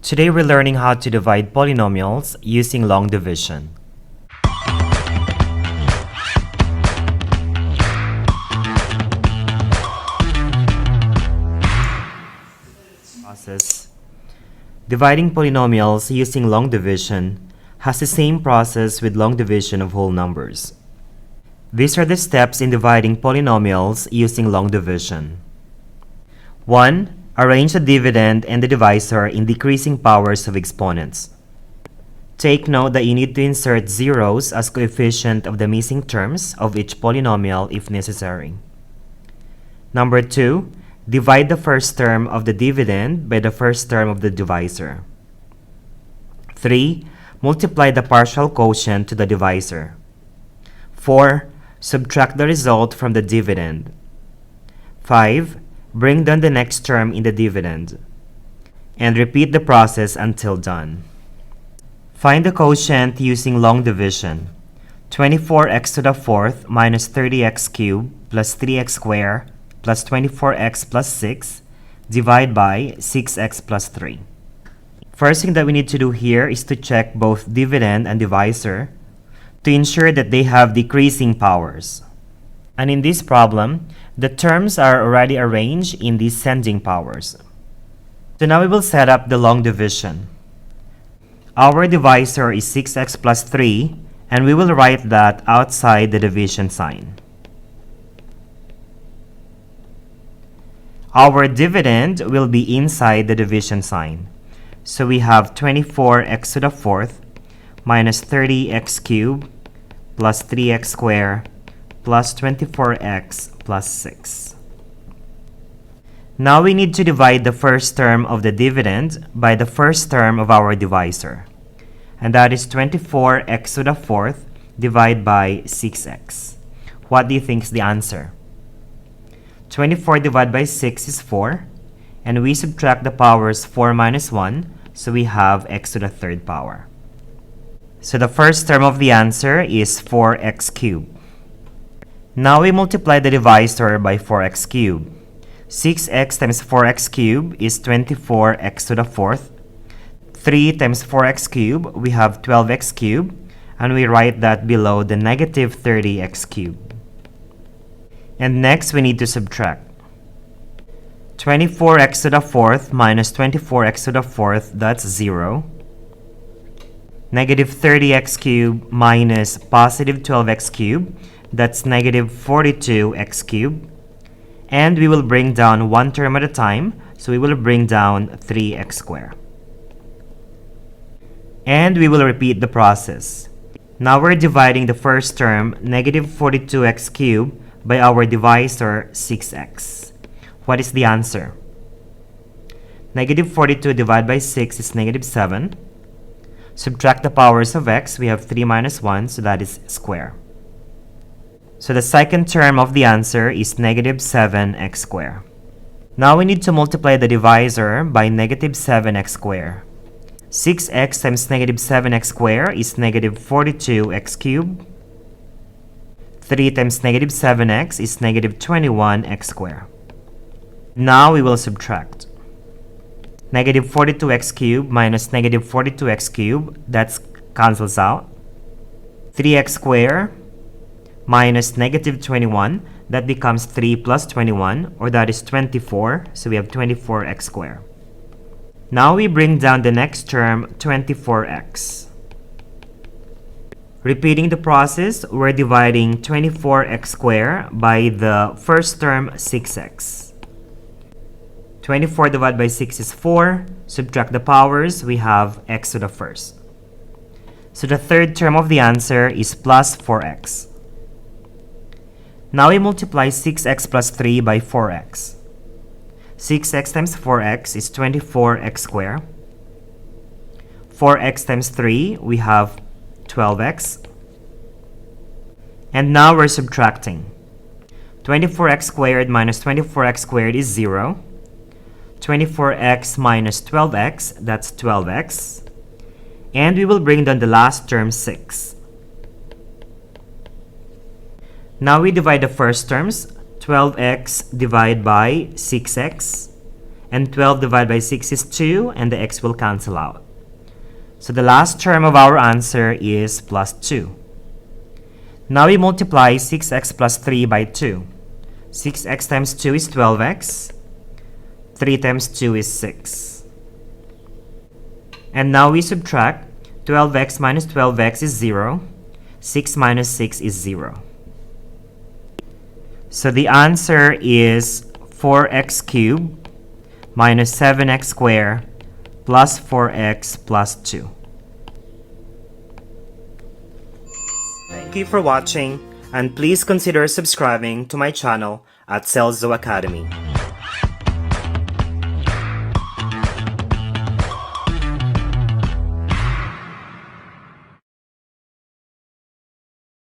Today we're learning how to divide polynomials using long division. Process. Dividing polynomials using long division has the same process with long division of whole numbers. These are the steps in dividing polynomials using long division. 1. Arrange the dividend and the divisor in decreasing powers of exponents. Take note that you need to insert zeros as coefficient of the missing terms of each polynomial if necessary. Number 2. Divide the first term of the dividend by the first term of the divisor. 3. Multiply the partial quotient to the divisor. 4. Subtract the result from the dividend. 5. Bring down the next term in the dividend. And repeat the process until done. Find the quotient using long division. 24x to the fourth minus 30x cubed plus 3x squared plus 24x plus 6 divide by 6x plus 3. First thing that we need to do here is to check both dividend and divisor to ensure that they have decreasing powers. And in this problem, the terms are already arranged in descending powers. So now we will set up the long division. Our divisor is 6x plus 3, and we will write that outside the division sign. Our dividend will be inside the division sign. So we have 24x to the fourth minus 30x cubed plus 3x squared plus 24x plus 6. Now we need to divide the first term of the dividend by the first term of our divisor. And that is 24x to the fourth divided by 6x. What do you think is the answer? 24 divided by 6 is 4. And we subtract the powers 4 minus 1. So we have x to the third power. So the first term of the answer is 4x cubed. Now we multiply the divisor by 4x cubed. 6x times 4x cubed is 24x to the fourth. 3 times 4x cubed, we have 12x cubed, and we write that below the negative 30x cubed. And next we need to subtract. 24x to the fourth minus 24x to the fourth, that's 0. Negative 30x cubed minus positive 12x cubed, that's negative 42x cubed. And we will bring down one term at a time, so we will bring down 3x squared. And we will repeat the process. Now we're dividing the first term, negative 42x cubed, by our divisor, 6x. What is the answer? Negative 42 divided by 6 is negative 7. Subtract the powers of x, we have 3 minus 1, so that is square. So the second term of the answer is negative 7x squared. Now we need to multiply the divisor by negative 7x squared. 6x times negative 7x squared is negative 42x cubed. 3 times negative 7x is negative 21x squared. Now we will subtract. Negative 42x cubed minus negative 42x cubed, that cancels out. 3x squared minus negative 21, that becomes 3 plus 21, or that is 24, so we have 24x squared. Now we bring down the next term, 24x. Repeating the process, we're dividing 24x squared by the first term, 6x. 24 divided by 6 is 4. Subtract the powers, we have x to the first. So the third term of the answer is plus 4x. Now we multiply 6x plus 3 by 4x. 6x times 4x is 24x squared. 4x times 3, we have 12x. And now we're subtracting. 24x squared minus 24x squared is 0. 24x minus 12x, that's 12x. And we will bring down the last term, 6. Now we divide the first terms, 12x divided by 6x. And 12 divided by 6 is 2, and the x will cancel out. So the last term of our answer is plus 2. Now we multiply 6x plus 3 by 2. 6x times 2 is 12x. 3 times 2 is 6. And now we subtract. 12x minus 12x is 0. 6 minus 6 is 0. So the answer is 4x cubed minus 7x squared plus 4x plus 2. Thank you for watching, and please consider subscribing to my channel at Celzo Academy.